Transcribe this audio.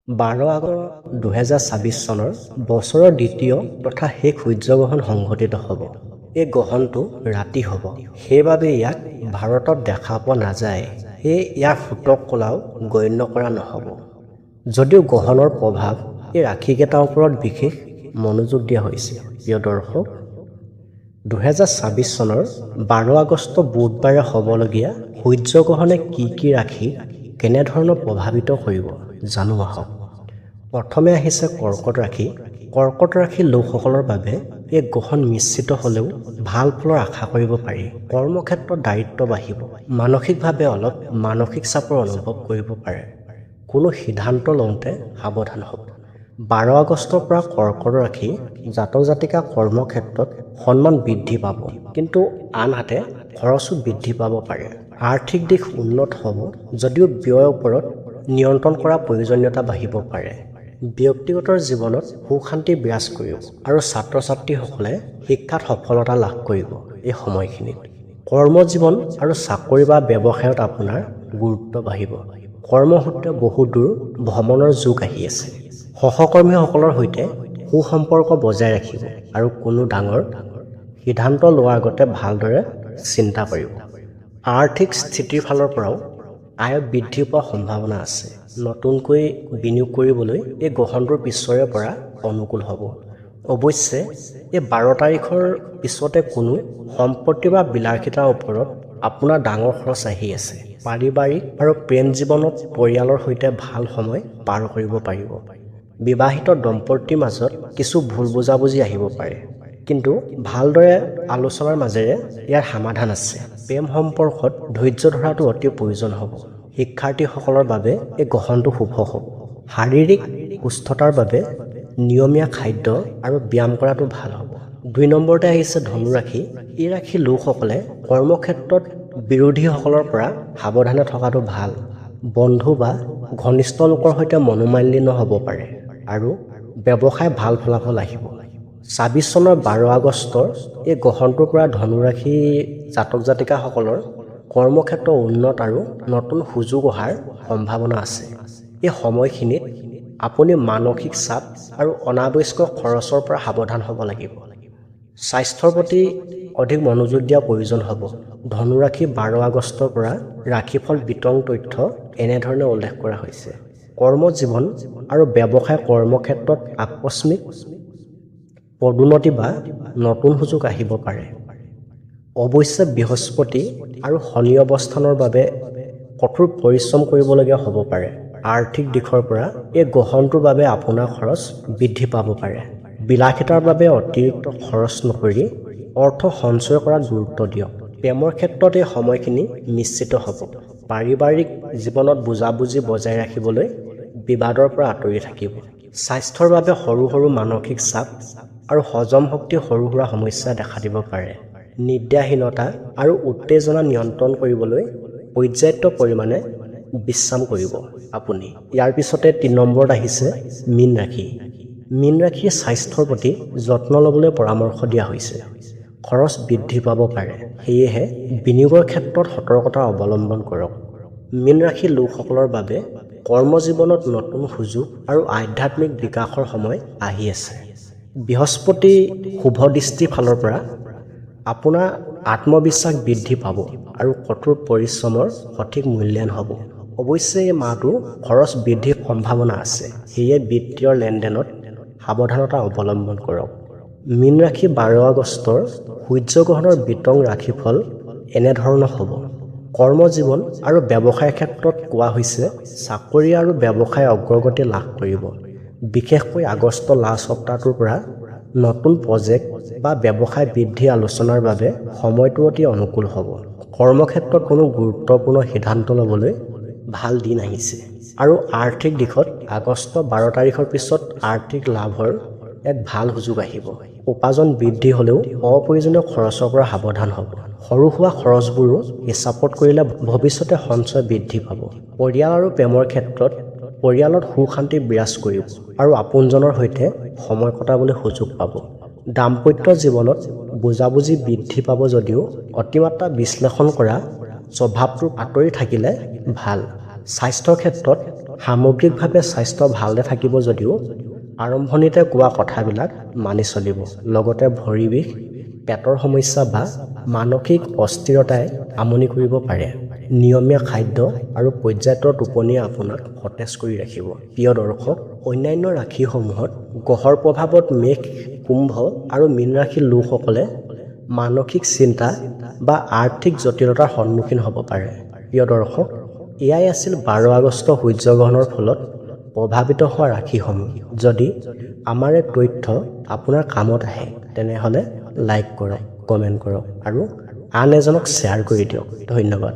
12 আগষ্ট 2024 চনৰ বছৰৰ দ্বিতীয় তথা শেষ সূৰ্যগ্ৰহণ সংঘটিত হ'ব। এই গ্ৰহণটো ৰাতি হ'ব, সেইবাবে ইয়াক ভাৰতত দেখা পোৱা নাযায়। সেয়ে ইয়াৰ ফুটক কলাও গণ্য কৰা নহ'ব। যদিও গ্ৰহণৰ প্ৰভাৱ এই ৰাশিকেইটাৰ ওপৰত বিশেষ মনোযোগ দিয়া হৈছে। প্ৰিয় দৰ্শক, 2024 চনৰ 12 আগষ্ট বুধবাৰে হ'বলগীয়া সূৰ্যগ্ৰহণে কি ৰাশি কেনেধৰণৰ প্ৰভাৱিত কৰিব জানো আহক। প্ৰথমে আহিছে কৰ্কট ৰাশি। কৰ্কট ৰাশিৰ লোকসকলৰ বাবে এই গ্ৰহণ নিশ্চিত হ'লেও ভাল ফলৰ আশা কৰিব পাৰি। কৰ্মক্ষেত্ৰত দায়িত্ব বাঢ়িব, মানসিকভাৱে অলপ মানসিক চাপৰ অনুভৱ কৰিব পাৰে। কোনো সিদ্ধান্ত লওঁতে সাৱধান হ'ব। 12 আগষ্টৰ পৰা কৰ্কট ৰাশি জাতক জাতিকা কৰ্মক্ষেত্ৰত সন্মান বৃদ্ধি পাব, কিন্তু আনহাতে খৰচো বৃদ্ধি পাব পাৰে। আৰ্থিক দিশ উন্নত হ'ব, যদিও ব্যয়ৰ ওপৰত নিয়ন্ত্ৰণ কৰাৰ প্ৰয়োজনীয়তা বাঢ়িব পাৰে। ব্যক্তিগত জীৱনত সুখ শান্তি বিৰাজ কৰিব আৰু ছাত্ৰ ছাত্ৰীসকলে শিক্ষাত সফলতা লাভ কৰিব। এই সময়খিনিত কৰ্মজীৱন আৰু চাকৰি বা ব্যৱসায়ত আপোনাৰ গুৰুত্ব বাঢ়িব। কৰ্মসূত্ৰে বহু দূৰ ভ্ৰমণৰ যোগ আহি আছে। সহকৰ্মীসকলৰ সৈতে সুসম্পৰ্ক বজাই ৰাখিব আৰু কোনো ডাঙৰ সিদ্ধান্ত লোৱাৰ আগতে ভালদৰে চিন্তা কৰিব। আৰ্থিক স্থিতিৰ ফালৰ পৰাও আয় বৃদ্ধি পোৱাৰ সম্ভাৱনা আছে। নতুনকৈ বিনিয়োগ কৰিবলৈ এই গ্ৰহণটোৰ পিছৰে পৰা অনুকূল হ'ব। অৱশ্যে এই 12 তাৰিখৰ পিছতে কোনো সম্পত্তি বা বিলাসিতাৰ ওপৰত আপোনাৰ ডাঙৰ খৰচ আহি আছে। পাৰিবাৰিক আৰু প্ৰেম জীৱনত পৰিয়ালৰ সৈতে ভাল সময় পাৰ কৰিব পাৰিব। বিবাহিত দম্পতীৰ মাজত কিছু ভুল বুজাবুজি আহিব পাৰে, কিন্তু ভালদৰে আলোচনাৰ মাজেৰে ইয়াৰ সমাধান আছে। প্ৰেম সম্পৰ্কত ধৈৰ্য ধৰাটো অতি প্ৰয়োজন হ'ব। শিক্ষাৰ্থীসকলৰ বাবে এই গ্ৰহণটো শুভ হ'ব। শাৰীৰিক সুস্থতাৰ বাবে নিয়মীয়া খাদ্য আৰু ব্যায়াম কৰাটো ভাল হ'ব। 2 নম্বৰতে আহিছে ধনু ৰাশি। এই ৰাশিৰ লোকসকলে কৰ্মক্ষেত্ৰত বিৰোধীসকলৰ পৰা সাৱধানে থকাটো ভাল। বন্ধু বা ঘনিষ্ঠ লোকৰ সৈতে মনোমালিন্য হ'ব পাৰে আৰু ব্যৱসায় ভাল ফলাফল আহিব। 24 চনৰ 12 আগষ্টৰ এই গ্ৰহণটোৰ পৰা ধনু ৰাশি জাতক জাতিকাসকলৰ কৰ্মক্ষেত্ৰ উন্নত আৰু নতুন সুযোগ অহাৰ সম্ভাৱনা আছে। এই সময়খিনিত আপুনি মানসিক চাপ আৰু অনাৱশ্যক খৰচৰ পৰা সাৱধান হ'ব লাগিব। স্বাস্থ্যৰ প্ৰতি অধিক মনোযোগ দিয়াৰ প্ৰয়োজন হ'ব। ধনু ৰাশি 12 আগষ্টৰ পৰা ৰাশিফল বিতং তথ্য এনেধৰণে উল্লেখ কৰা হৈছে। কৰ্মজীৱন আৰু ব্যৱসায় কৰ্মক্ষেত্ৰত আকস্মিক পদোন্নতি বা নতুন সুযোগ আহিব পাৰে। অৱশ্যে বৃহস্পতি আৰু শনি অৱস্থানৰ বাবে কঠোৰ পৰিশ্ৰম কৰিবলগীয়া হ'ব পাৰে। আৰ্থিক দিশৰ পৰা এই গ্ৰহণটোৰ বাবে আপোনাৰ খৰচ বৃদ্ধি পাব পাৰে। বিলাসিতাৰ বাবে অতিৰিক্ত খৰচ নকৰি অৰ্থ সঞ্চয় কৰাত গুৰুত্ব দিয়ক। প্ৰেমৰ ক্ষেত্ৰত এই সময়খিনি নিশ্চিত হ'ব। পাৰিবাৰিক জীৱনত বুজাবুজি বজাই ৰাখিবলৈ বিবাদৰ পৰা আঁতৰি থাকিব। স্বাস্থ্যৰ বাবে সৰু সৰু মানসিক চাপ আৰু হজম শক্তিৰ সৰু সুৰা সমস্যা দেখা দিব পাৰে। নিদ্ৰাহীনতা আৰু উত্তেজনা নিয়ন্ত্ৰণ কৰিবলৈ পৰ্যাপ্ত পৰিমাণে বিশ্ৰাম কৰিব আপুনি। ইয়াৰ পিছতে 3 নম্বৰত আহিছে মীন ৰাশি। মীন ৰাশিৰ স্বাস্থ্যৰ প্ৰতি যত্ন ল'বলৈ পৰামৰ্শ দিয়া হৈছে। খৰচ বৃদ্ধি পাব পাৰে, সেয়েহে বিনিয়োগৰ ক্ষেত্ৰত সতৰ্কতা অৱলম্বন কৰক। মীন ৰাশিৰ লোকসকলৰ বাবে কৰ্মজীৱনত নতুন সুযোগ আৰু আধ্যাত্মিক বিকাশৰ সময় আহি আছে। বৃহস্পতি শুভ দৃষ্টিৰ ফালৰ পৰা আপোনাৰ আত্মবিশ্বাস বৃদ্ধি পাব আৰু কঠোৰ পৰিশ্ৰমৰ সঠিক মূল্যায়ন হ'ব। অৱশ্যে এই মাহটো খৰচ বৃদ্ধিৰ সম্ভাৱনা আছে, সেয়ে বিত্তীয় লেনদেনত সাৱধানতা অৱলম্বন কৰক। মীন ৰাশি 12 আগষ্টৰ সূৰ্যগ্ৰহণৰ বিতং ৰাশিফল এনেধৰণৰ হ'ব। কৰ্মজীৱন আৰু ব্যৱসায়ৰ ক্ষেত্ৰত কোৱা হৈছে চাকৰি আৰু ব্যৱসায় অগ্ৰগতি লাভ কৰিব। বিশেষকৈ আগষ্ট লাষ্ট সপ্তাহটোৰ পৰা নতুন প্ৰজেক্ট বা ব্যৱসায় বৃদ্ধি আলোচনাৰ বাবে সময়টো অতি অনুকূল হ'ব। কৰ্মক্ষেত্ৰত কোনো গুৰুত্বপূৰ্ণ সিদ্ধান্ত ল'বলৈ ভাল দিন আহিছে আৰু আৰ্থিক দিশত আগষ্ট 12 তাৰিখৰ পিছত আৰ্থিক লাভৰ এক ভাল সুযোগ আহিব। উপাৰ্জন বৃদ্ধি হ'লেও অপ্ৰয়োজনীয় খৰচৰ পৰা সাৱধান হ'ব। সৰু সুৰা খৰচবোৰো হিচাপত কৰিলে ভৱিষ্যতে সঞ্চয় বৃদ্ধি পাব। পৰিয়াল আৰু প্ৰেমৰ ক্ষেত্ৰত পৰিয়ালত সুখ শান্তি বিৰাজ কৰিব আৰু আপোনজনৰ সৈতে সময় কটাবলৈ সুযোগ পাব। দাম্পত্য জীৱনত বুজাবুজি বৃদ্ধি পাব, যদিও অতিমাত্ৰা বিশ্লেষণ কৰা স্বভাৱটো আঁতৰি থাকিলে ভাল। স্বাস্থ্যৰ ক্ষেত্ৰত সামগ্ৰিকভাৱে স্বাস্থ্য ভালে থাকিব যদিও আৰম্ভণিতে কোৱা কথাবিলাক মানি চলিব। লগতে ভৰি বিষ, পেটৰ সমস্যা বা মানসিক অস্থিৰতাই আমনি কৰিব পাৰে। নিয়মীয়া খাদ্য আৰু পৰ্যাপ্ত টোপনিয়ে আপোনাক সতেজ কৰি ৰাখিব। প্ৰিয় দৰ্শক, অন্যান্য ৰাশিসমূহত গ্ৰহৰ প্ৰভাৱত মেষ, কুম্ভ আৰু মীন ৰাশিৰ লোকসকলে মানসিক চিন্তা বা আৰ্থিক জটিলতাৰ সন্মুখীন হ'ব পাৰে। প্ৰিয় দৰ্শক, এয়াই আছিল 12 আগষ্ট সূৰ্যগ্ৰহণৰ ফলত প্ৰভাৱিত হোৱা ৰাশিসমূহ। যদি আমাৰ এই তথ্য আপোনাৰ কামত আহে তেনেহ'লে লাইক কৰক, কমেণ্ট কৰক আৰু আন এজনক শ্বেয়াৰ কৰি দিয়ক। ধন্যবাদ।